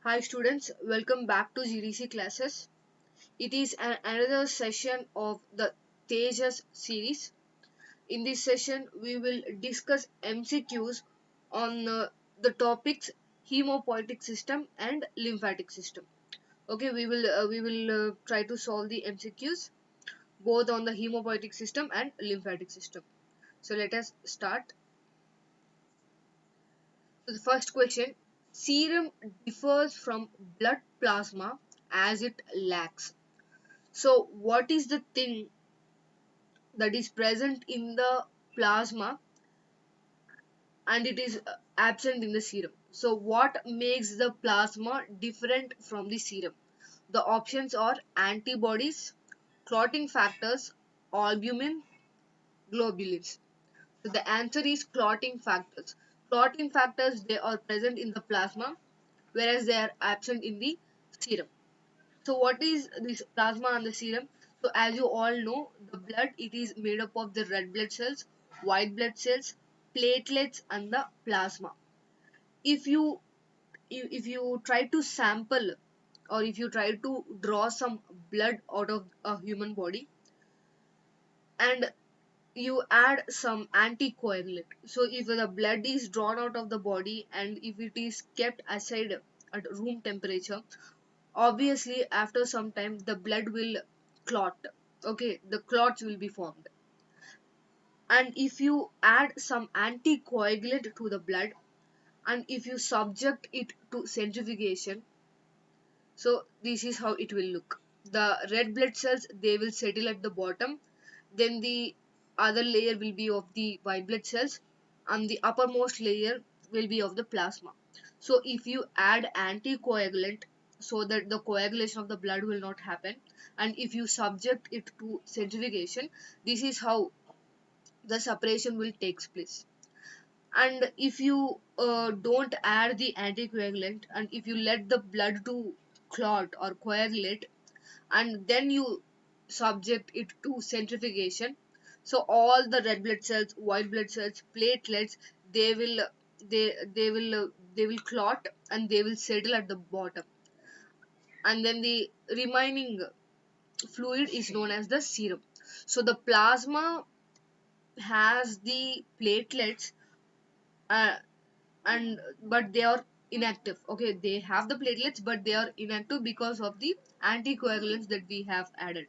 Hi students, welcome back to GDC classes. It is another session of the Tejas series. In this session, we will discuss MCQs on the topics hemopoietic system and lymphatic system. Okay, we will try to solve the MCQs both on the hemopoietic system and lymphatic system. So let us start. So the first question: serum differs from blood plasma as it lacks. So, what is the thing that is present in the plasma and it is absent in the serum? So, what makes the plasma different from the serum? The options are antibodies, clotting factors, albumin, globulins. So, the answer is clotting factors. Clotting factors they are present in the plasma, whereas they are absent in the serum. So what is this plasma and the serum? So as you all know, the blood it is made up of the red blood cells, white blood cells, platelets, and the plasma. If you try to sample or if you try to draw some blood out of a human body and you add some anticoagulant, so if the blood is drawn out of the body and if it is kept aside at room temperature, obviously after some time the blood will clot. Okay, the clots will be formed, and if you add some anticoagulant to the blood and if you subject it to centrifugation, so this is how it will look. The red blood cells they will settle at the bottom, then the other layer will be of the white blood cells and the uppermost layer will be of the plasma. So if you add anticoagulant so that the coagulation of the blood will not happen, and if you subject it to centrifugation, this is how the separation will takes place. And if you don't add the anticoagulant and if you let the blood to clot or coagulate and then you subject it to centrifugation, so all the red blood cells, white blood cells, platelets, they will they will clot and they will settle at the bottom, and then the remaining fluid is known as the serum. So the plasma has the platelets, uh, and but they are inactive. Okay, they have the platelets but they are inactive because of the anticoagulants that we have added.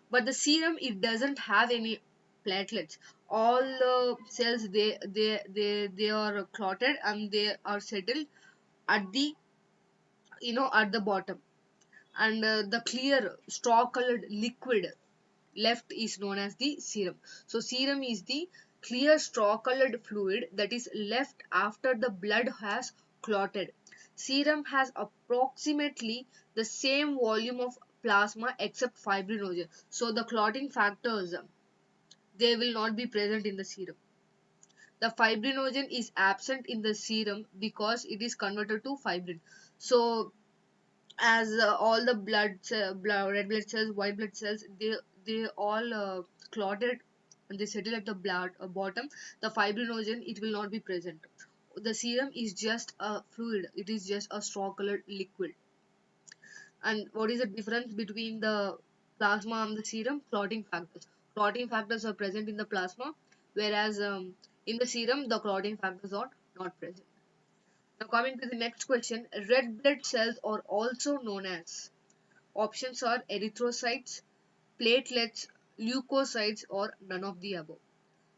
But the serum it doesn't have any platelets. All the cells they are clotted and they are settled at the at the bottom, and the clear straw colored liquid left is known as the serum. So serum is the clear straw colored fluid that is left after the blood has clotted. Serum has approximately the same volume of plasma except fibrinogen. So the clotting factors they will not be present in the serum. The fibrinogen is absent in the serum because it is converted to fibrin. So as all the red blood cells, white blood cells, they all clotted and they settle at the blood bottom. The fibrinogen it will not be present. The serum is just a fluid, it is just a straw colored liquid. And what is the difference between the plasma and the serum? Clotting factors. Clotting factors are present in the plasma, whereas in the serum the clotting factors are not present. Now coming to the next question, red blood cells are also known as. Options are erythrocytes, platelets, leukocytes, or none of the above.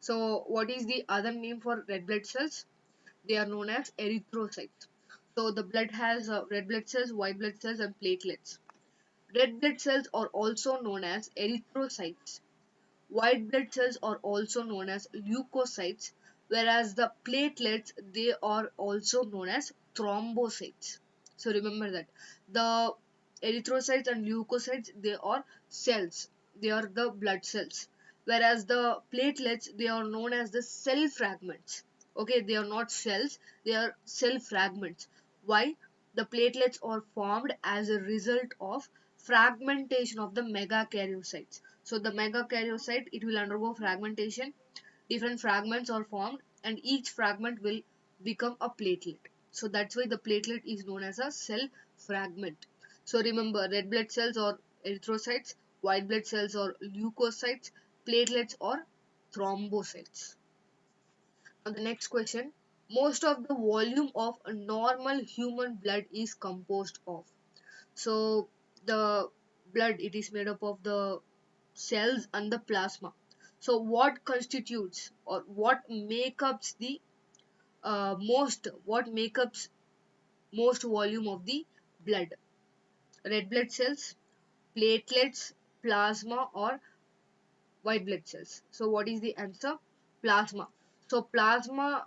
So, what is the other name for red blood cells? They are known as erythrocytes. So, the blood has red blood cells, white blood cells, and platelets. Red blood cells are also known as erythrocytes. White blood cells are also known as leukocytes, whereas the platelets they are also known as thrombocytes. So remember that the erythrocytes and leukocytes they are cells, they are the blood cells, whereas the platelets they are known as the cell fragments. Okay, they are not cells, they are cell fragments. Why? The platelets are formed as a result of fragmentation of the megakaryocytes. So the megakaryocyte it will undergo fragmentation. Different fragments are formed, and each fragment will become a platelet. So that's why the platelet is known as a cell fragment. So remember, red blood cells or erythrocytes, white blood cells or leukocytes, platelets or thrombocytes. Now the next question, most of the volume of a normal human blood is composed of. So the blood, it is made up of the cells and the plasma. So what constitutes or what makes up the most volume of the blood? Red blood cells, platelets, plasma, or white blood cells? So what is the answer? Plasma. So plasma,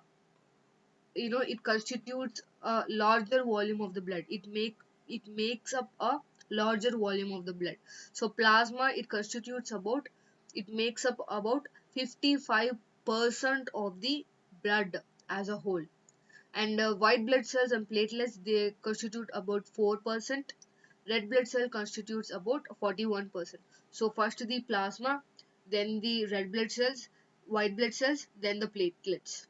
it constitutes a larger volume of the blood. It makes up a larger volume of the blood. So plasma, it makes up about 55% of the blood as a whole. And white blood cells and platelets, they constitute about 4%. Red blood cell constitutes about 41%. So first the plasma, then the red blood cells, white blood cells, then the platelets.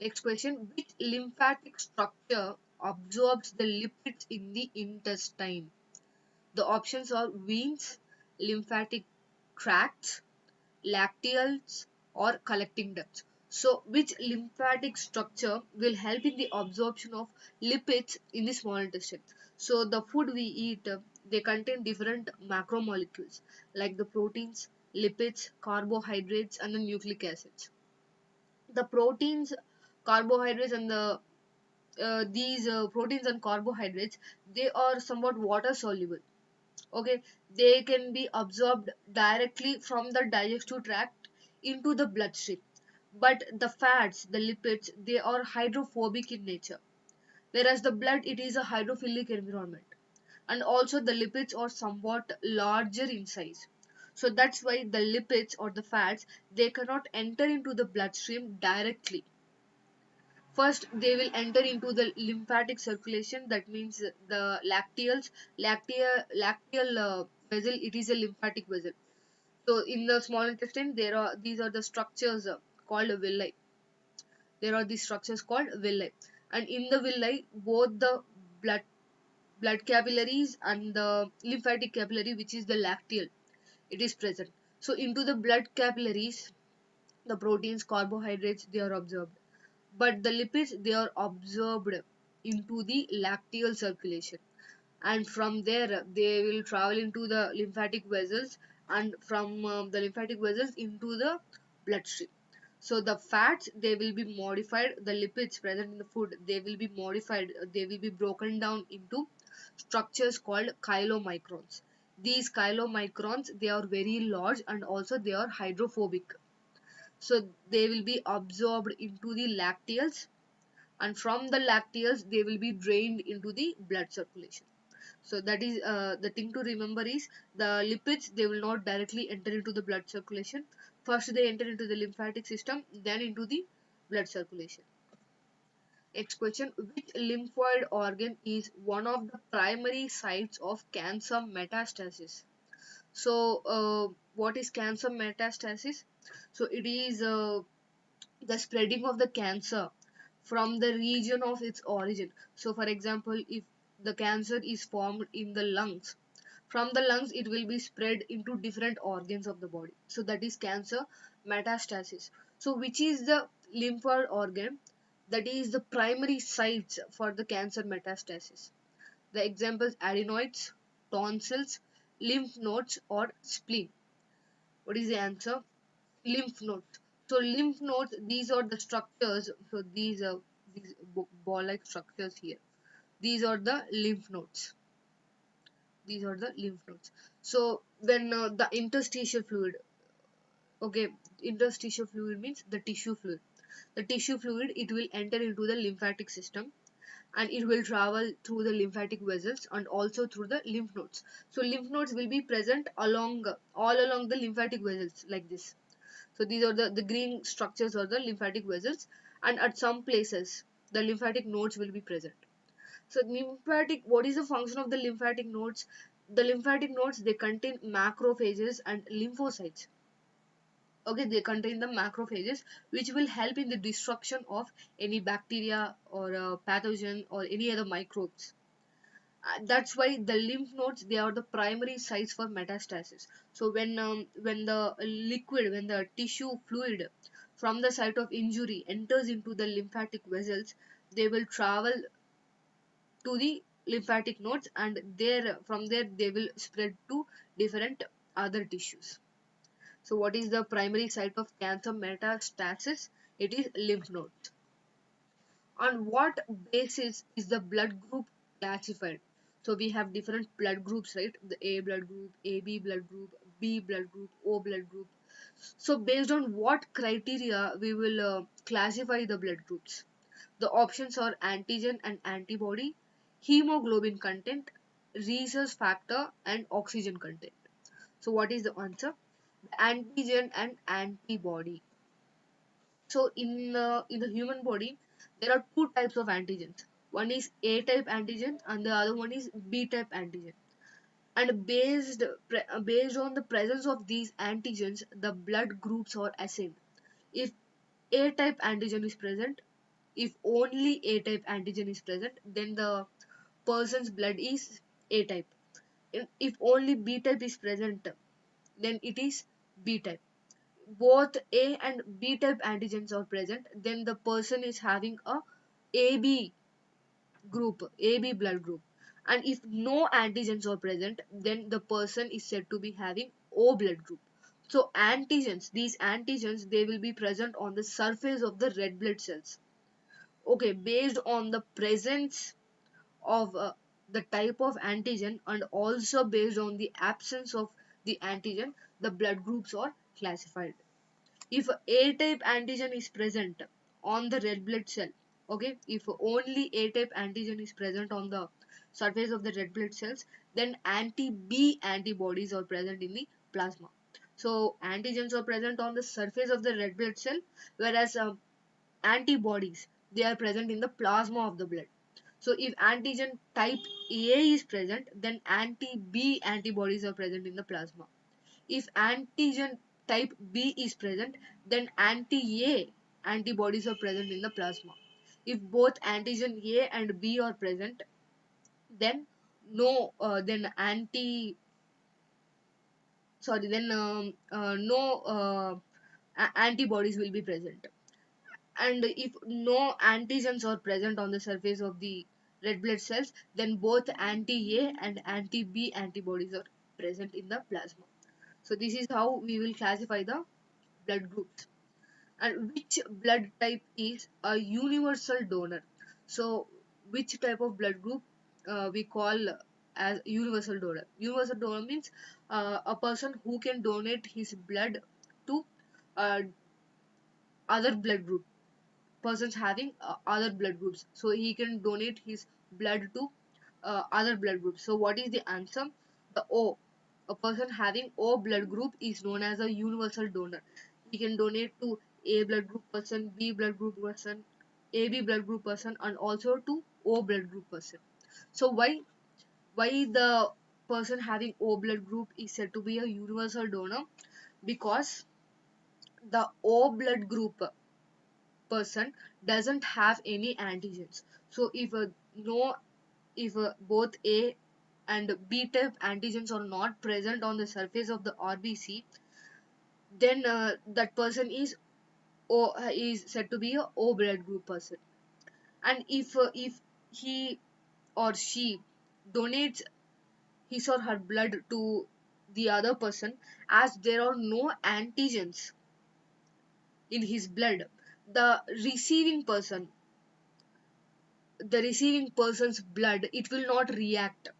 Next question, which lymphatic structure absorbs the lipids in the intestine? The options are veins, lymphatic tracts, lacteals, or collecting ducts. So, which lymphatic structure will help in the absorption of lipids in the small intestine? So, the food we eat, they contain different macromolecules like the proteins, lipids, carbohydrates, and the nucleic acids. The proteins, carbohydrates, and these proteins and carbohydrates, they are somewhat water soluble. Okay, they can be absorbed directly from the digestive tract into the bloodstream. But the fats, the lipids, they are hydrophobic in nature, whereas the blood, it is a hydrophilic environment. And also the lipids are somewhat larger in size. So that's why the lipids or the fats, they cannot enter into the bloodstream directly. First they will enter into the lymphatic circulation, that means the lacteal vessel, it is a lymphatic vessel. So in the small intestine, these are the structures called villi. There are these structures called villi, and in the villi, both the blood blood capillaries and the lymphatic capillary, which is the lacteal, it is present. So into the blood capillaries, the proteins, carbohydrates, they are absorbed, but the lipids, they are absorbed into the lacteal circulation, and from there they will travel into the lymphatic vessels, and from the lymphatic vessels into the bloodstream. So the fats, they will be modified, the lipids present in the food, they will be modified, they will be broken down into structures called chylomicrons. These chylomicrons, they are very large, and also they are hydrophobic. So they will be absorbed into the lacteals, and from the lacteals they will be drained into the blood circulation. So that is the thing to remember is, the lipids, they will not directly enter into the blood circulation. First they enter into the lymphatic system, then into the blood circulation. Next question, which lymphoid organ is one of the primary sites of cancer metastasis? So what is cancer metastasis? So it is the spreading of the cancer from the region of its origin. So for example, if the cancer is formed in the lungs, from the lungs it will be spread into different organs of the body. So that is cancer metastasis. So which is the lymphoid organ that is the primary sites for the cancer metastasis? The examples, adenoids, tonsils, lymph nodes, or spleen. What is the answer? Lymph nodes. So lymph nodes, these are the structures. So these are these ball-like structures here. These are the lymph nodes. These are the lymph nodes. So when the interstitial fluid, okay, interstitial fluid means the tissue fluid. The tissue fluid, it will enter into the lymphatic system, and it will travel through the lymphatic vessels and also through the lymph nodes. So lymph nodes will be present all along the lymphatic vessels like this. So these are the green structures or the lymphatic vessels, and at some places the lymphatic nodes will be present. So lymphatic, what is the function of the lymphatic nodes? The lymphatic nodes, they contain macrophages and lymphocytes. Okay, they contain the macrophages, which will help in the destruction of any bacteria or pathogen or any other microbes. That's why the lymph nodes, they are the primary sites for metastasis. So when the liquid, when the tissue fluid from the site of injury enters into the lymphatic vessels, they will travel to the lymphatic nodes, and there from there they will spread to different other tissues. So what is the primary site of cancer metastasis? It is lymph nodes. On what basis is the blood group classified? So we have different blood groups, right? The A blood group, AB blood group, B blood group, O blood group. So based on what criteria we will classify the blood groups? The options are antigen and antibody, hemoglobin content, rhesus factor, and oxygen content. So what is the answer? Antigen and antibody. So in the human body, there are two types of antigens. One is A type antigen and the other one is B type antigen. And based on the presence of these antigens, the blood groups are assigned. If A type antigen is present, if only A type antigen is present, then the person's blood is A type. If only B type is present, then it is B type. Both A and B type antigens are present, then the person is having a AB group, AB blood group. And if no antigens are present, then the person is said to be having O blood group. So antigens, these antigens, they will be present on the surface of the red blood cells. Okay, based on the presence of the type of antigen and also based on the absence of the antigen, the blood groups are classified. If A type antigen is present on the red blood cell, okay, if only A type antigen is present on the surface of the red blood cells, then anti-B antibodies are present in the plasma. So antigens are present on the surface of the red blood cell, whereas antibodies, they are present in the plasma of the blood. So if antigen type A is present, then anti-B antibodies are present in the plasma. If antigen type B is present, then anti-A antibodies are present in the plasma. If both antigen A and B are present, then no, then anti, sorry, then no antibodies will be present. And if no antigens are present on the surface of the red blood cells, then both anti-A and anti-B antibodies are present in the plasma. So this is how we will classify the blood groups. And which blood type is a universal donor? So which type of blood group we call as universal donor? Universal donor means a person who can donate his blood to uh, other blood group, persons having other blood groups, so he can donate his blood to other blood groups. So what is the answer? The O. A person having O blood group is known as a universal donor. He can donate to A blood group person, B blood group person, AB blood group person, and also to O blood group person. So why the person having O blood group is said to be a universal donor? Because the O blood group person doesn't have any antigens. So if both A and B type antigens are not present on the surface of the RBC, then that person is said to be a O blood group person. And if he or she donates his or her blood to the other person, as there are no antigens in his blood, the receiving person's blood, it will not react,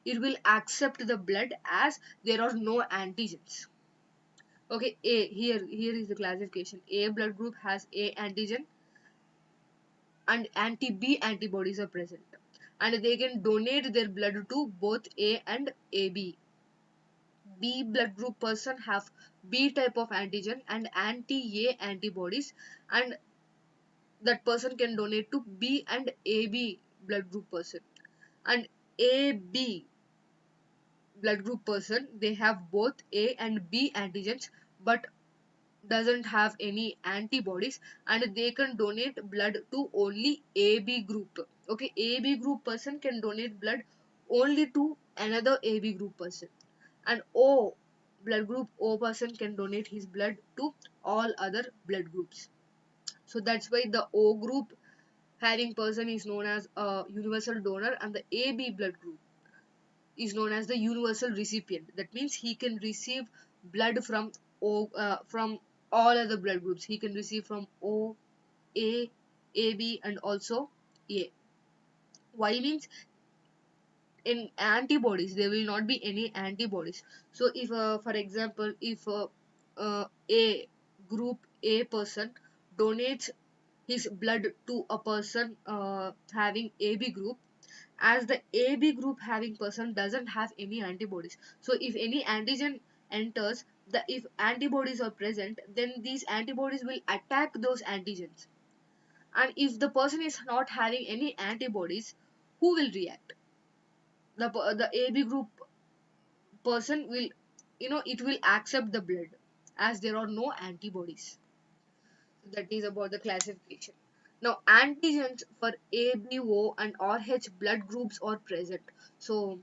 it will accept the blood as there are no antigens. Okay, here is the classification. A blood group has A antigen and anti-B antibodies are present, and they can donate their blood to both A and AB. B blood group person have B type of antigen and anti-A antibodies, and that person can donate to B and AB blood group person. And AB blood group person, they have both A and B antigens, but doesn't have any antibodies, and they can donate blood to only AB group. Okay, AB group person can donate blood only to another AB group person, and O blood group O person can donate his blood to all other blood groups. So that's why the O group having person is known as a universal donor, and the AB blood group is known as the universal recipient. That means he can receive blood from from all other blood groups. He can receive from O, A, AB, and also A. Why means in antibodies there will not be any antibodies. So if for example if A group A person donates his blood to a person having AB group, as the AB group having person doesn't have any antibodies, so if any antigen enters, the if antibodies are present, then these antibodies will attack those antigens. And if the person is not having any antibodies, who will react? The AB group person will, it will accept the blood as there are no antibodies. That is about the classification. Now, antigens for ABO and RH blood groups are present. So,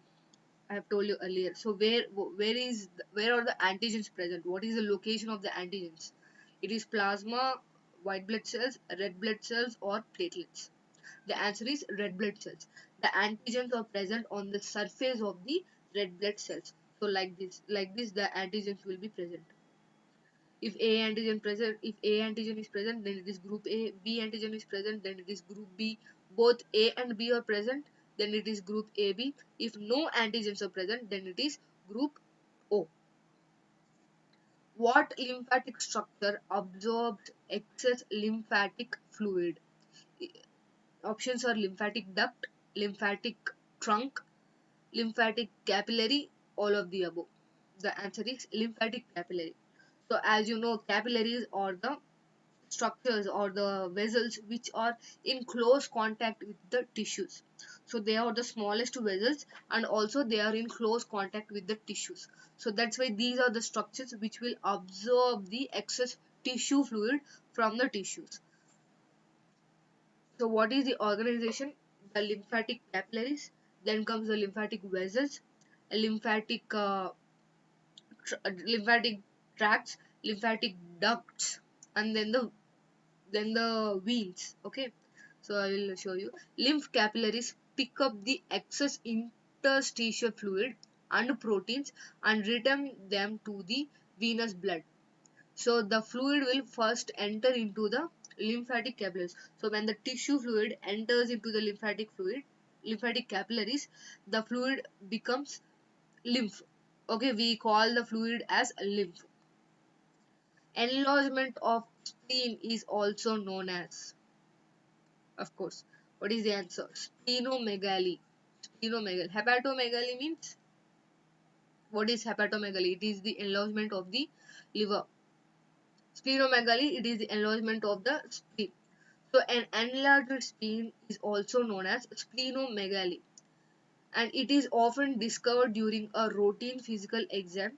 I have told you earlier. So, where are the antigens present? What is the location of the antigens? It is plasma, white blood cells, red blood cells, or platelets. The answer is red blood cells. The antigens are present on the surface of the red blood cells. So, like this, the antigens will be present. If A antigen is present, then it is group A. B antigen is present, then it is group B. Both A and B are present, then it is group AB. If no antigens are present, then it is group O. What lymphatic structure absorbs excess lymphatic fluid? Options are lymphatic duct, lymphatic trunk, lymphatic capillary, all of the above. The answer is lymphatic capillary. So as you know, capillaries are the structures or the vessels which are in close contact with the tissues. So they are the smallest vessels, and also they are in close contact with the tissues. So that's why these are the structures which will absorb the excess tissue fluid from the tissues. So what is the organization? The lymphatic capillaries, then comes the lymphatic vessels, lymphatic lymphatic tracts, lymphatic ducts, and then the veins. Okay, so I will show you. Lymph capillaries pick up the excess interstitial fluid and proteins and return them to the venous blood. So the fluid will first enter into the lymphatic capillaries. So when the tissue fluid enters into the lymphatic capillaries, the fluid becomes lymph. Okay, we call the fluid as lymph. Enlargement of spleen is also known as, of course, what is the answer? Splenomegaly. Splenomegaly. Hepatomegaly means, what is hepatomegaly? It is the enlargement of the liver. Splenomegaly, it is the enlargement of the spleen. So an enlarged spleen is also known as splenomegaly, and it is often discovered during a routine physical exam.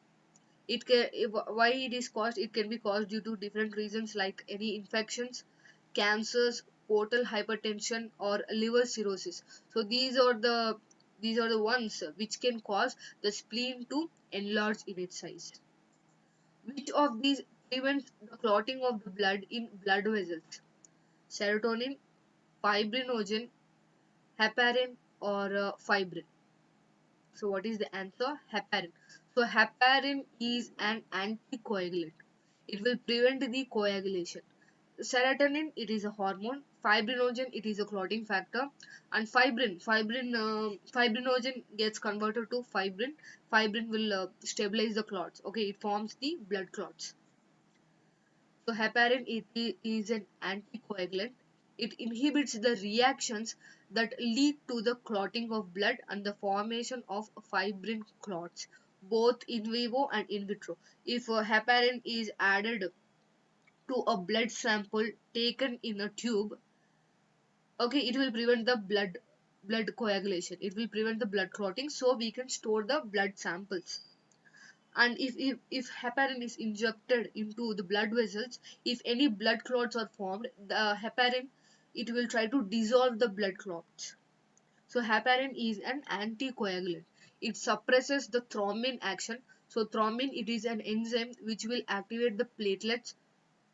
Why it is caused? It can be caused due to different reasons like any infections, cancers, portal hypertension, or liver cirrhosis. So these are the ones which can cause the spleen to enlarge in its size. Which of these prevents the clotting of the blood in blood vessels? Serotonin, fibrinogen, heparin, or fibrin? So what is the answer? Heparin. So heparin is an anticoagulant. It will prevent the coagulation. Serotonin, it is a hormone. Fibrinogen, it is a clotting factor. And fibrinogen gets converted to fibrin. Fibrin will stabilize the clots. Okay, it forms the blood clots. So heparin is an anticoagulant. It inhibits the reactions that lead to the clotting of blood and the formation of fibrin clots, both in vivo and in vitro. If heparin is added to a blood sample taken in a tube, okay, it will prevent the blood coagulation. It will prevent the blood clotting, so we can store the blood samples. And if heparin is injected into the blood vessels, if any blood clots are formed, the heparin, it will try to dissolve the blood clots. So heparin is an anticoagulant. It suppresses the thrombin action. So thrombin, it is an enzyme which will activate the platelets,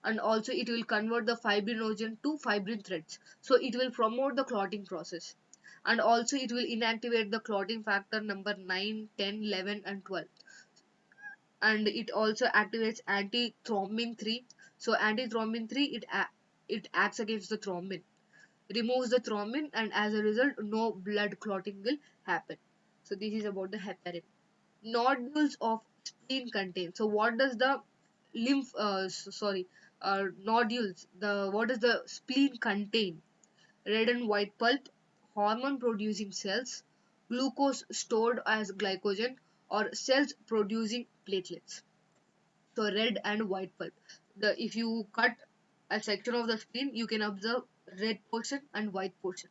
and also it will convert the fibrinogen to fibrin threads. So it will promote the clotting process, and also it will inactivate the clotting factor number 9, 10, 11, and 12. And it also activates antithrombin 3. So antithrombin 3, it acts against the thrombin, removes the thrombin, and as a result no blood clotting will happen. So this is about the heparin. Nodules of spleen contain. So what does the nodules, the what does the spleen contain? Red and white pulp, hormone producing cells, glucose stored as glycogen, or cells producing platelets. So red and white pulp. The If you cut a section of the spleen, you can observe red portion and white portion.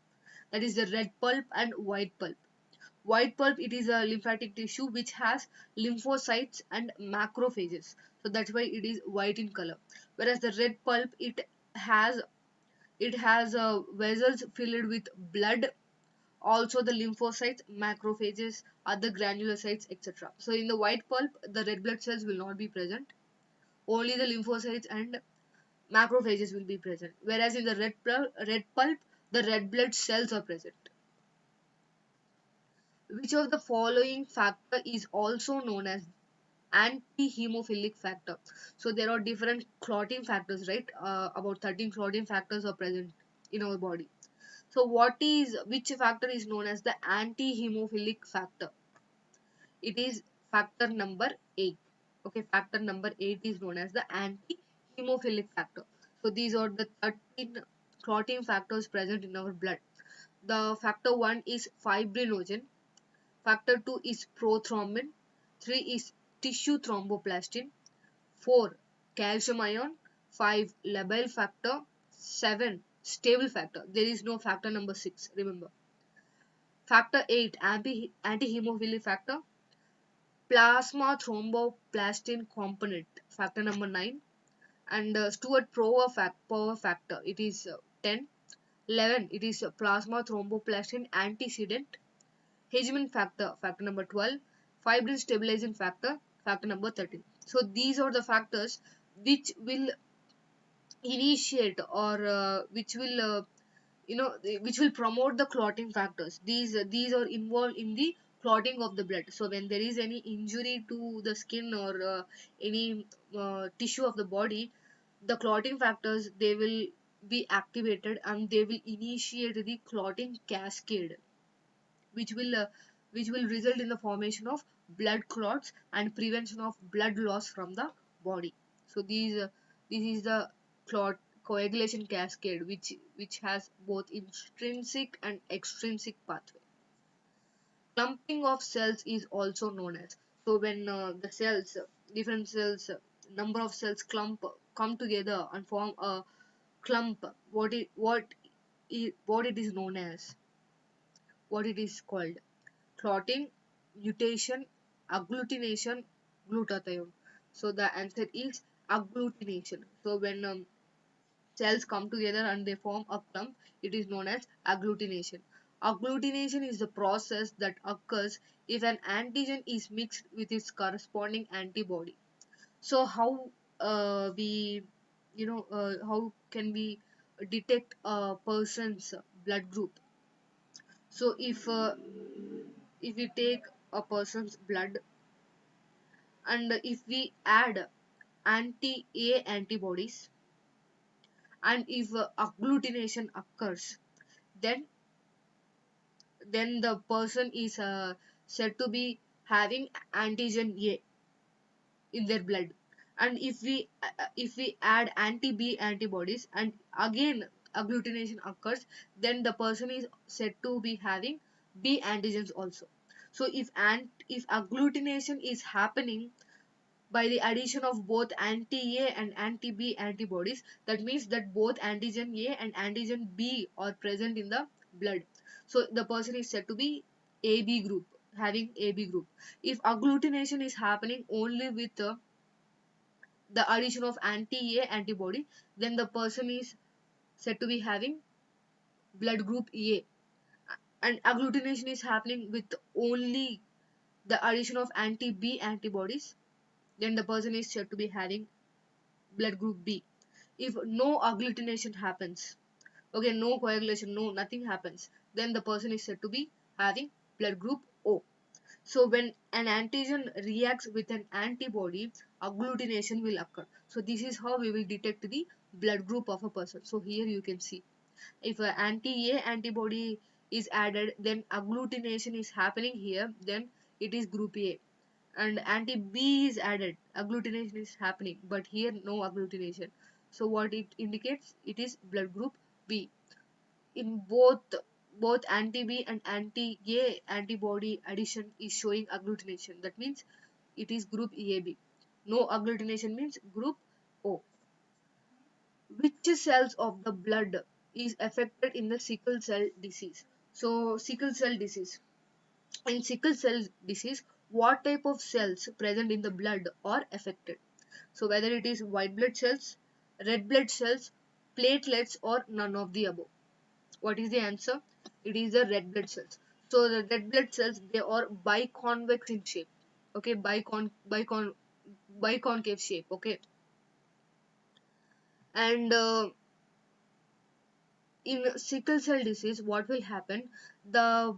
That is the red pulp and white pulp. White pulp, it is a lymphatic tissue which has lymphocytes and macrophages. So that's why it is white in color. Whereas the red pulp, has it has vessels filled with blood, also the lymphocytes, macrophages, other granulocytes, etc. So in the white pulp, the red blood cells will not be present. Only the lymphocytes and macrophages will be present. Whereas in the red pulp, the red blood cells are present. Which of the following factor is also known as anti-hemophilic factor? So there are different clotting factors, right? About 13 clotting factors are present in our body. So which factor is known as the anti-hemophilic factor? It is factor number 8. Okay, factor number 8 is known as the anti-hemophilic factor. So these are the 13 clotting factors present in our blood. The factor 1 is fibrinogen, factor 2 is prothrombin, 3 is tissue thromboplastin, 4 calcium ion, 5 labile factor, 7 stable factor. There is no factor number 6, remember. Factor 8 anti-hemophilic factor, plasma thromboplastin component, factor number 9, and Stewart power factor, it is 10. 11, it is plasma thromboplastin antecedent. Hegeman factor, factor number 12. Fibrin stabilizing factor, factor number 13. So these are the factors which will initiate, or which will promote the clotting factors. These are involved in the clotting of the blood. So when there is any injury to the skin, or any tissue of the body, the clotting factors, they will be activated, and they will initiate the clotting cascade, which will uh, which will result in the formation of blood clots and prevention of blood loss from the body. So this is the clot coagulation cascade, which has both intrinsic and extrinsic pathway. Clumping of cells is also known as. So when the cells, different cells, number of cells come together and form a clump, what it is known as, what it is called? Clotting, mutation, agglutination, glutathione. So the answer is agglutination. So when cells come together and they form a clump, it is known as agglutination. Agglutination is the process that occurs if an antigen is mixed with its corresponding antibody. So we, how can we detect a person's blood group? So if we take a person's blood, and if we add anti-A antibodies, and if agglutination occurs, then the person is said to be having antigen A in their blood. And if we add anti-B antibodies, and again agglutination occurs, then the person is said to be having B antigens also. So if agglutination is happening by the addition of both anti-A and anti-B antibodies, that means that both antigen A and antigen B are present in the blood. So the person is said to be AB group, having AB group. If agglutination is happening only with the addition of anti-A antibody, then the person is said to be having blood group A. And agglutination is happening with only the addition of anti-B antibodies, then the person is said to be having blood group B. If no agglutination happens, okay, no coagulation, no nothing happens, then the person is said to be having blood group O. So when an antigen reacts with an antibody, agglutination will occur. So this is how we will detect the blood group of a person. So here you can see, if an anti-A antibody is added, then agglutination is happening here, then it is group A. And anti-B is added, agglutination is happening, but here no agglutination. So what it indicates, it is blood group B. In both anti-B and anti-A antibody addition is showing agglutination. That means it is group EAB. No agglutination means group O. Which cells of the blood is affected in the sickle cell disease? So sickle cell disease. In sickle cell disease, what type of cells present in the blood are affected? So whether it is white blood cells, red blood cells, platelets, or none of the above. What is the answer? It is the red blood cells. So the red blood cells, they are biconvex in shape. Okay, biconcave shape. Okay, and in sickle cell disease, what will happen? The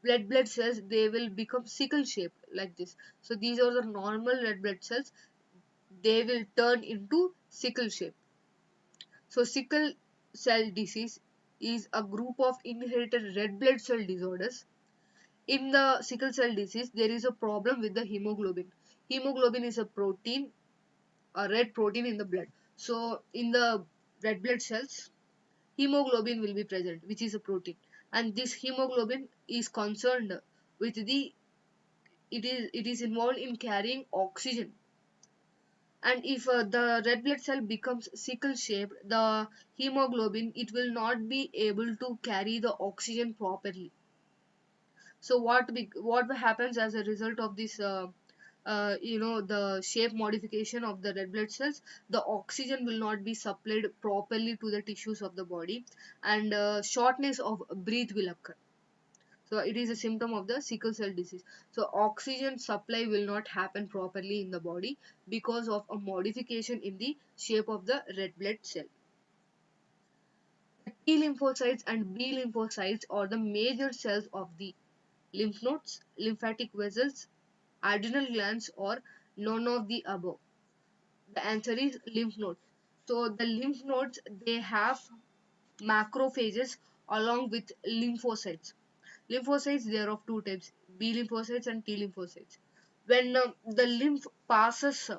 red blood cells, they will become sickle shaped like this. So these are the normal red blood cells. They will turn into sickle shape. So sickle cell disease is a group of inherited red blood cell disorders. In the sickle cell disease, there is a problem with the hemoglobin. Hemoglobin is a protein, a red protein in the blood. So in the red blood cells, hemoglobin will be present, which is a protein. And this hemoglobin is concerned with the, it is involved in carrying oxygen. And if the red blood cell becomes sickle shaped, the hemoglobin, it will not be able to carry the oxygen properly. So what happens as a result of this the shape modification of the red blood cells, the oxygen will not be supplied properly to the tissues of the body, and shortness of breath will occur. So it is a symptom of the sickle cell disease. So oxygen supply will not happen properly in the body because of a modification in the shape of the red blood cell. The T lymphocytes and B lymphocytes are the major cells of the lymph nodes, lymphatic vessels, adrenal glands, or none of the above. The answer is lymph nodes. So the lymph nodes, they have macrophages along with lymphocytes. Lymphocytes, they are of two types, B lymphocytes and T lymphocytes. When the lymph passes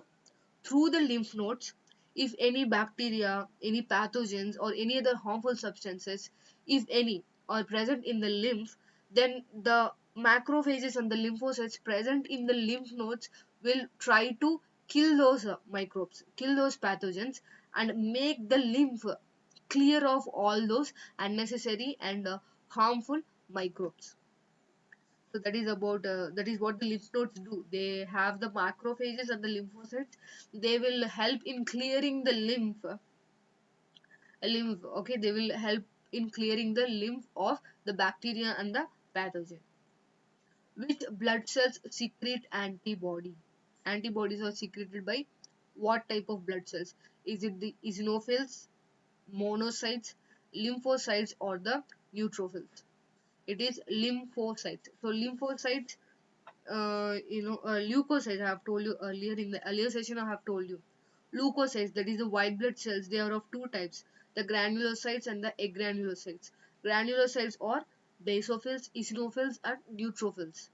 through the lymph nodes, if any bacteria, any pathogens, or any other harmful substances, if any, are present in the lymph, then the macrophages and the lymphocytes present in the lymph nodes will try to kill those microbes, kill those pathogens, and make the lymph clear of all those unnecessary and harmful microbes. So that is about that is what the lymph nodes do. They have the macrophages and the lymphocytes. They will help in clearing the lymph. Okay, they will help in clearing the lymph of the bacteria and the pathogen. Which blood cells secrete antibody? Antibodies are secreted by what type of blood cells? Is it the eosinophils, monocytes, lymphocytes, or the neutrophils? It is lymphocytes. So lymphocytes, leukocytes, I have told you earlier in the earlier session, I have told you. Leukocytes, that is the white blood cells, they are of two types, the granulocytes and the agranulocytes. Granulocytes are basophils, eosinophils, and neutrophils,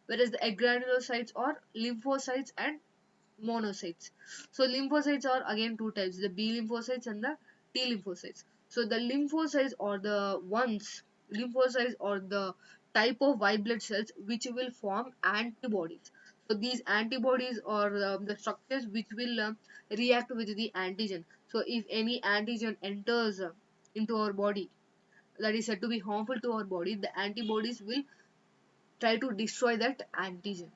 whereas the agranulocytes are lymphocytes and monocytes. So lymphocytes are again two types, the B lymphocytes and the T lymphocytes. So the lymphocytes are the type of white blood cells which will form antibodies. So these antibodies are the structures which will react with the antigen. So if any antigen enters into our body that is said to be harmful to our body, the antibodies will try to destroy that antigen.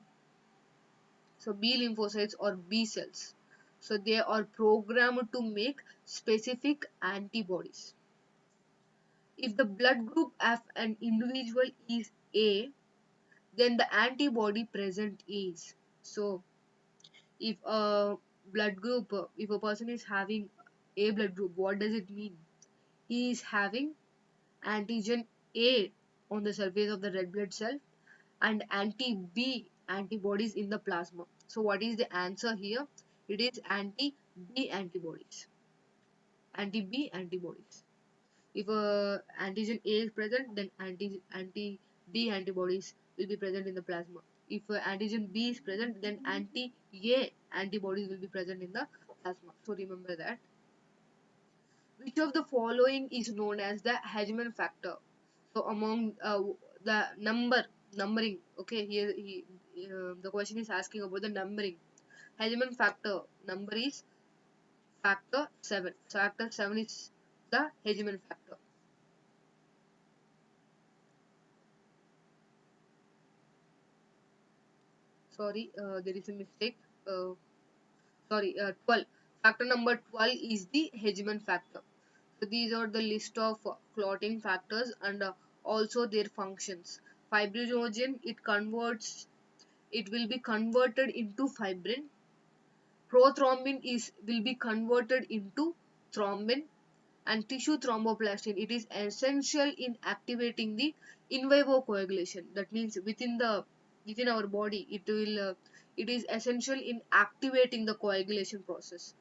So B lymphocytes or B cells. So they are programmed to make specific antibodies. If the blood group of an individual is A, then the antibody present is. So if a blood group, if a person is having A blood group, what does it mean? He is having antigen A on the surface of the red blood cell and anti-B antibodies in the plasma. So what is the answer here? It is anti-B antibodies. Anti-B antibodies. If antigen A is present, then anti-B antibodies will be present in the plasma. If antigen B is present, then anti-A antibodies will be present in the plasma. So remember that. Which of the following is known as the Hedgeman factor? So among the numbering, okay, here the question is asking about the numbering. Hedgeman factor number is factor 7. So factor 7 is the Hedgeman factor. Sorry, there is a mistake. Uh, sorry, 12. Factor number 12 is the Hedgeman factor. So these are the list of clotting factors and also their functions. Fibrinogen, it will be converted into fibrin. Prothrombin will be converted into thrombin, and tissue thromboplastin, it is essential in activating the in vivo coagulation. That means within our body, it is essential in activating the coagulation process.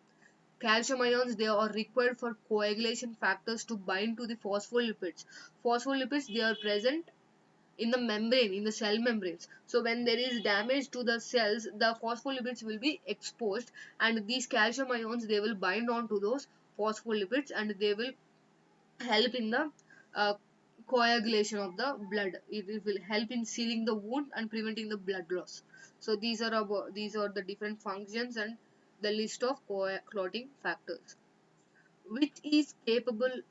Calcium ions, they are required for coagulation factors to bind to the phospholipids. Phospholipids, they are present in the membrane, in the cell membranes. So when there is damage to the cells, the phospholipids will be exposed, and these calcium ions, they will bind on to those phospholipids, and they will help in the uh, coagulation of the blood. It will help in sealing the wound and preventing the blood loss. So these are the different functions and the list of clotting factors. Which is capable,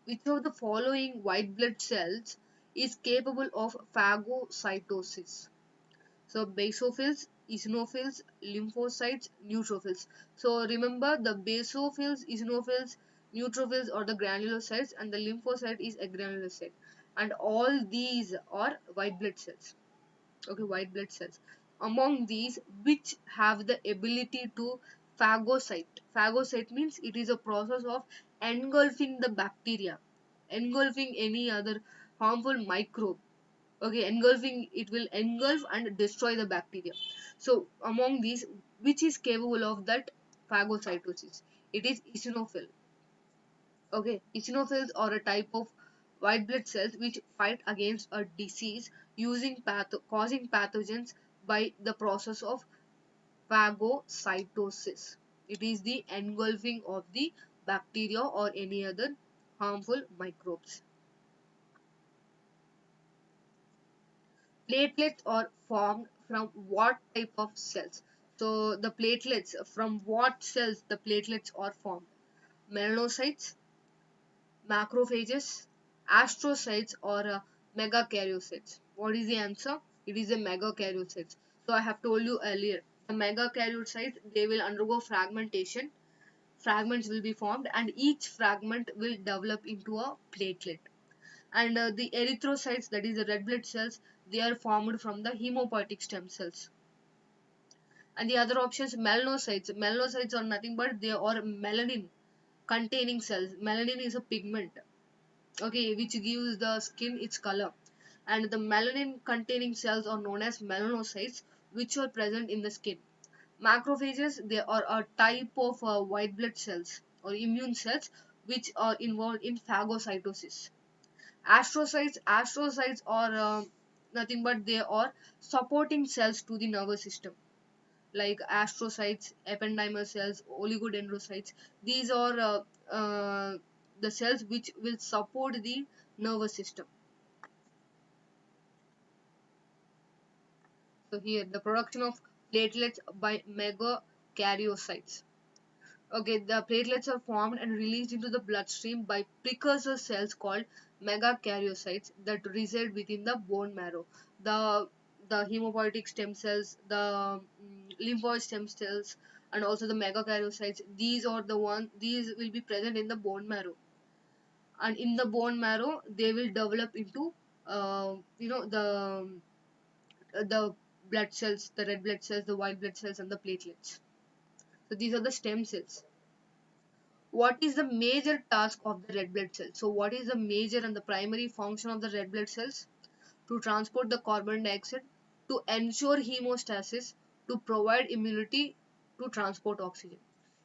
which of the following white blood cells is capable of phagocytosis? So basophils, eosinophils, lymphocytes, neutrophils. So remember, the basophils, eosinophils, neutrophils are the granulocytes, and the lymphocyte is a granulocyte. And all these are white blood cells. Okay, white blood cells. Among these, which have the ability to phagocyte? Phagocyte means it is a process of engulfing the bacteria, engulfing any other harmful microbe. Okay, engulfing, it will engulf and destroy the bacteria. So among these, which is capable of that phagocytosis? It is eosinophil. Okay, eosinophils are a type of white blood cells which fight against a disease using causing pathogens by the process of phagocytosis. It is the engulfing of the bacteria or any other harmful microbes. Platelets are formed from what type of cells? So the platelets, from what cells the platelets are formed? Melanocytes, macrophages, astrocytes, or megakaryocytes? What is the answer? It is a megakaryocytes. So I have told you earlier, the megakaryocytes, they will undergo fragmentation. Fragments will be formed, and each fragment will develop into a platelet. And the erythrocytes, that is the red blood cells, they are formed from the hemopoietic stem cells. And the other options, melanocytes are nothing but they are melanin containing cells. Melanin is a pigment, okay, which gives the skin its color, and the melanin containing cells are known as melanocytes, which are present in the skin. Macrophages, they are a type of white blood cells or immune cells which are involved in phagocytosis. Astrocytes are nothing but they are supporting cells to the nervous system, like astrocytes, ependymal cells, oligodendrocytes. These are the cells which will support the nervous system. So here, the production of platelets by megakaryocytes. Okay, the platelets are formed and released into the bloodstream by precursor cells called megakaryocytes that reside within the bone marrow. The the hemopoietic stem cells, the lymphoid stem cells, and also the megakaryocytes. These are the one. These will be present in the bone marrow, and in the bone marrow, they will develop into the blood cells, the red blood cells, the white blood cells, and the platelets. So these are the stem cells. What is the major task of the red blood cell? So what is the major and the primary function of the red blood cells? To transport the carbon dioxide, to ensure hemostasis, to provide immunity, to transport oxygen.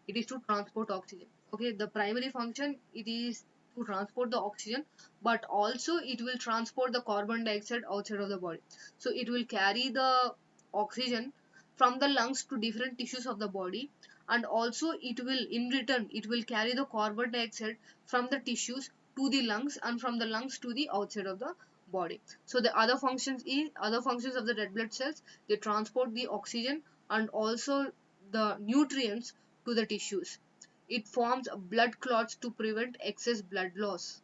It is to transport oxygen. Okay, the primary function, it is to transport the oxygen, but also it will transport the carbon dioxide outside of the body. So it will carry the oxygen from the lungs to different tissues of the body, and also it will in return it will carry the carbon dioxide from the tissues to the lungs, and from the lungs to the outside of the body. So the other functions of the red blood cells, they transport the oxygen and also the nutrients to the tissues. It forms blood clots to prevent excess blood loss,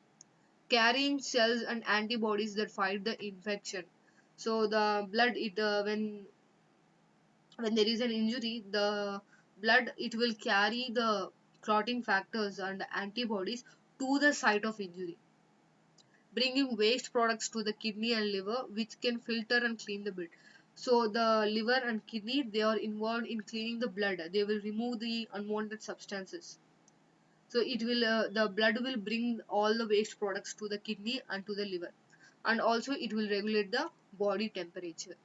carrying cells and antibodies that fight the infection. So the blood, it when there is an injury, the blood, it will carry the clotting factors and antibodies to the site of injury, bringing waste products to the kidney and liver, which can filter and clean the blood. So the liver and kidney, they are involved in cleaning the blood. They will remove the unwanted substances. So it will the blood will bring all the waste products to the kidney and to the liver, and also it will regulate the body temperature.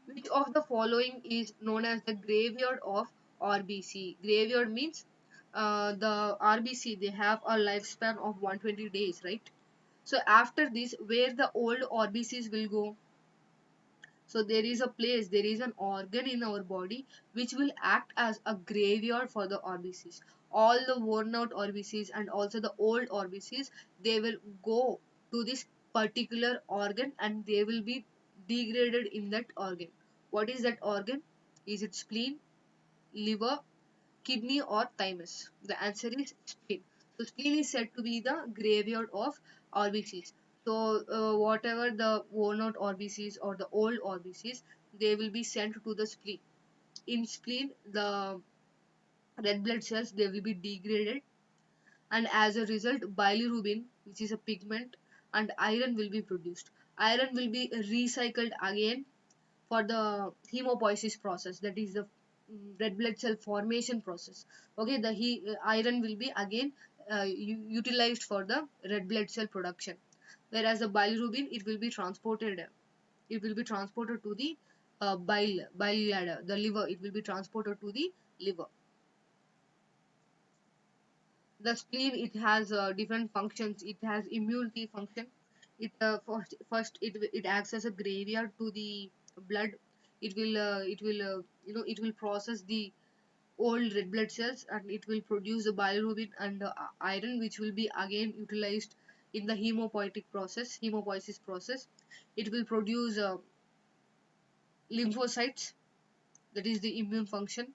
Which of the following is known as the graveyard of RBC? Graveyard means the RBC, they have a lifespan of 120 days, right? So after this, where the old RBCs will go? So there is a place, there is an organ in our body which will act as a graveyard for the RBCs. All the worn out RBCs and also the old RBCs, they will go to this particular organ and they will be degraded in that organ. What is that organ? Is it spleen, liver, kidney, or thymus? The answer is spleen. So spleen is said to be the graveyard of RBCs. So whatever the worn out RBCs or the old RBCs, they will be sent to the spleen. In spleen, the red blood cells, they will be degraded, and as a result, bilirubin, which is a pigment, and iron will be produced. Iron will be recycled again for the hemopoiesis process, that is the red blood cell formation process. Okay, the iron will be again utilized for the red blood cell production, whereas the bilirubin, it will be transported to the bile ladder, the liver, it will be transported to the liver. The spleen, it has different functions. It has immunity function. It it acts as a graveyard to the blood. It will process the old red blood cells, and it will produce the bilirubin and iron, which will be again utilized in the hemopoiesis process. It will produce lymphocytes, that is the immune function,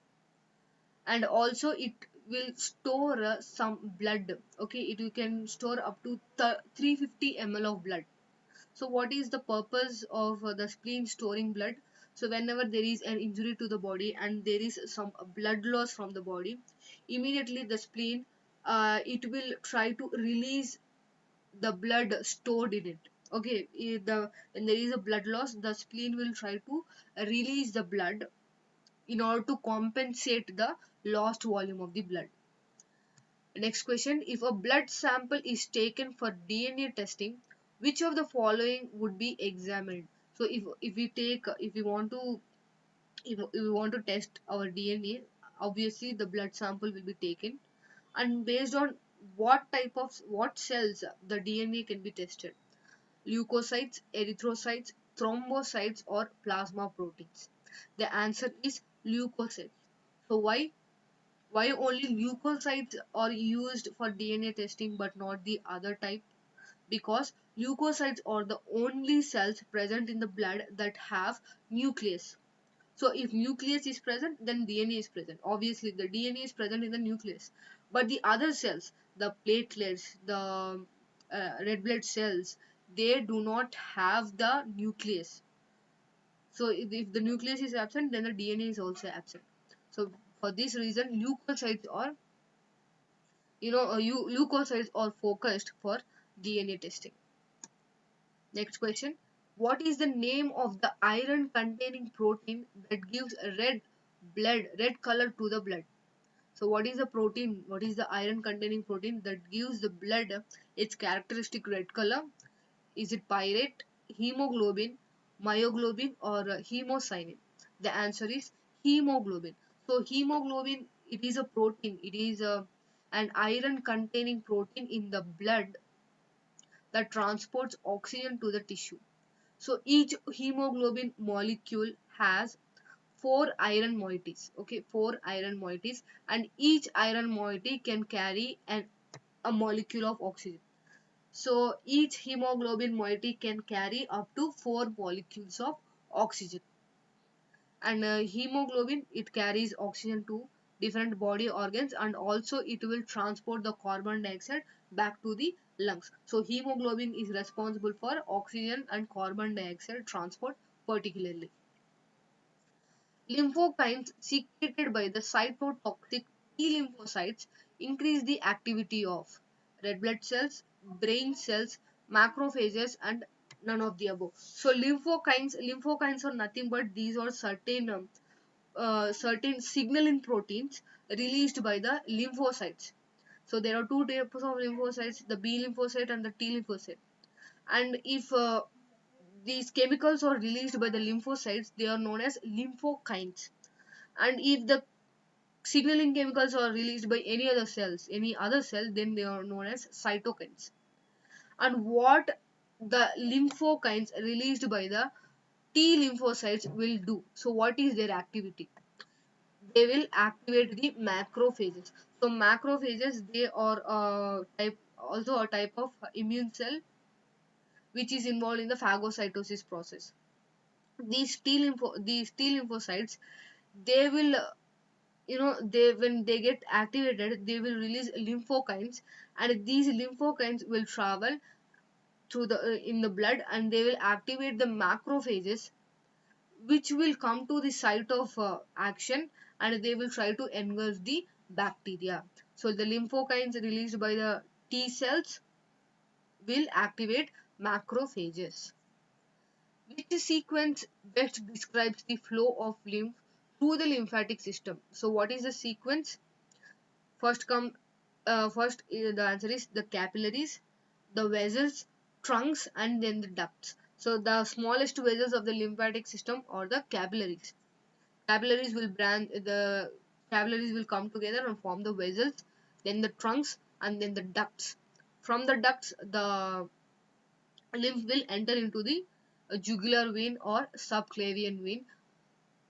and also it will store some blood. Okay, it you can store up to 350 ml of blood. So what is the purpose of the spleen storing blood? So whenever there is an injury to the body and there is some blood loss from the body, immediately the spleen, it will try to release the blood stored in it. Okay, when there is a blood loss, the spleen will try to release the blood in order to compensate the lost volume of the blood. Next question, if a blood sample is taken for DNA testing, which of the following would be examined? So if we want to test our DNA, obviously the blood sample will be taken, and based on what cells the DNA can be tested: leukocytes, erythrocytes, thrombocytes, or plasma proteins. The answer is leukocytes. So why only leukocytes are used for DNA testing but not the other type? Because leukocytes are the only cells present in the blood that have nucleus. So if nucleus is present, then DNA is present. Obviously, the DNA is present in the nucleus. But the other cells, the platelets, the red blood cells, they do not have the nucleus. So if the nucleus is absent, then the DNA is also absent. So for this reason, leukocytes are, leukocytes are focused for DNA testing. Next question. What is the name of the iron containing protein that gives red color to the blood? So what is the protein? What is the iron containing protein that gives the blood its characteristic red color? Is it pyrite, hemoglobin, myoglobin, or hemocyanin? The answer is hemoglobin. So hemoglobin, it is a protein. It is an iron containing protein in the blood that transports oxygen to the tissue. So each hemoglobin molecule has four iron moieties. Okay, four iron moieties, and each iron moiety can carry a molecule of oxygen. So each hemoglobin moiety can carry up to four molecules of oxygen. And hemoglobin, it carries oxygen to different body organs, and also it will transport the carbon dioxide back to the lungs. So hemoglobin is responsible for oxygen and carbon dioxide transport particularly. Lymphokines secreted by the cytotoxic T lymphocytes increase the activity of red blood cells, brain cells, macrophages, and none of the above. So lymphokines are nothing but these are certain signaling proteins released by the lymphocytes. So there are two types of lymphocytes, the B lymphocyte and the T lymphocyte. And if these chemicals are released by the lymphocytes, they are known as lymphokines. And if the signaling chemicals are released by any other cell, then they are known as cytokines. And what the lymphokines released by the T lymphocytes will do? So what is their activity? They will activate the macrophages. So macrophages, they are also a type of immune cell which is involved in the phagocytosis process. These T lymphocytes, they will they when they get activated, they will release lymphokines, and these lymphokines will travel through the in the blood, and they will activate the macrophages, which will come to the site of action, and they will try to engulf the bacteria. So the lymphokines released by the T cells will activate macrophages. Which sequence best describes the flow of lymph through the lymphatic system? So what is the sequence? The answer is the capillaries, the vessels, trunks, and then the ducts. So the smallest vessels of the lymphatic system are the capillaries. Capillaries will branch, the capillaries will come together and form the vessels, then the trunks, and then the ducts. From the ducts, the lymph will enter into the jugular vein or subclavian vein,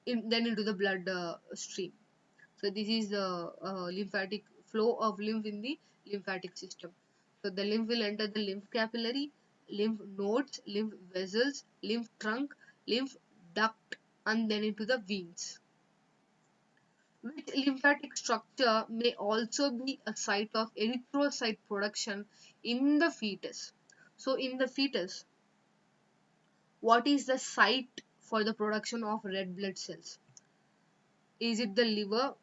then into the blood stream. So this is the lymphatic flow of lymph in the lymphatic system. So the lymph will enter the lymph capillary, lymph nodes, lymph vessels, lymph trunk, lymph duct, and then into the veins. Which lymphatic structure may also be a site of erythrocyte production in the fetus? So in the fetus, what is the site for the production of red blood cells? Is it the liver,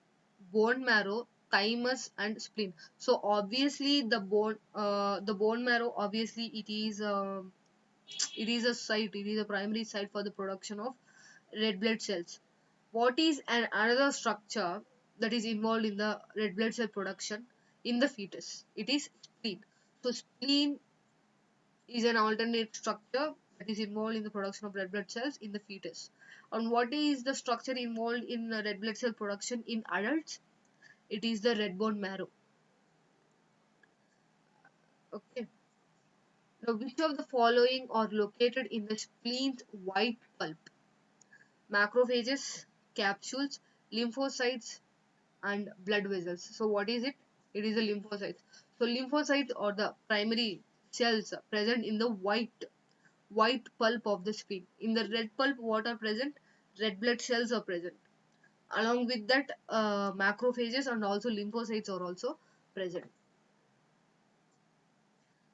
bone marrow, thymus, and spleen? So obviously the bone marrow, obviously it is a site, it is a primary site for the production of red blood cells. What is another structure that is involved in the red blood cell production in the fetus? It is spleen. So spleen is an alternate structure that is involved in the production of red blood cells in the fetus. And what is the structure involved in red blood cell production in adults? It is the red bone marrow. Okay. Now, which of the following are located in the spleen's white pulp? Macrophages, capsules, lymphocytes, and blood vessels. So, what is it? It is the lymphocytes. So, lymphocytes are the primary cells present in the white pulp of the spleen. In the red pulp, what are present? Red blood cells are present. Along with that, macrophages and also lymphocytes are also present.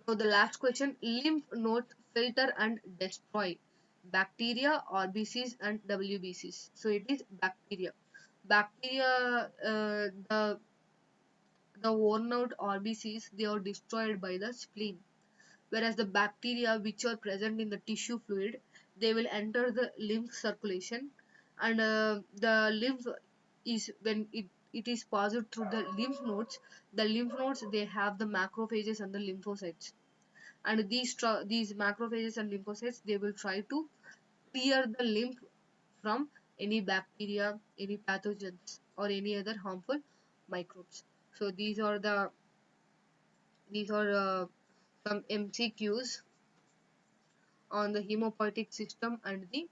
Now the last question: lymph nodes filter and destroy bacteria, RBCs, and WBCs. So it is bacteria. Bacteria, the worn out RBCs, they are destroyed by the spleen, whereas the bacteria which are present in the tissue fluid, they will enter the lymph circulation, and the lymph is when it is passed through the lymph nodes they have the macrophages and the lymphocytes, and these macrophages and lymphocytes, they will try to clear the lymph from any bacteria, any pathogens, or any other harmful microbes. So these are some MCQs on the hemopoietic system and the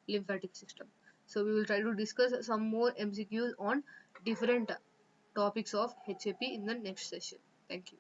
lymphatic system. So we will try to discuss some more MCQs on different topics of HAP in the next session. Thank you.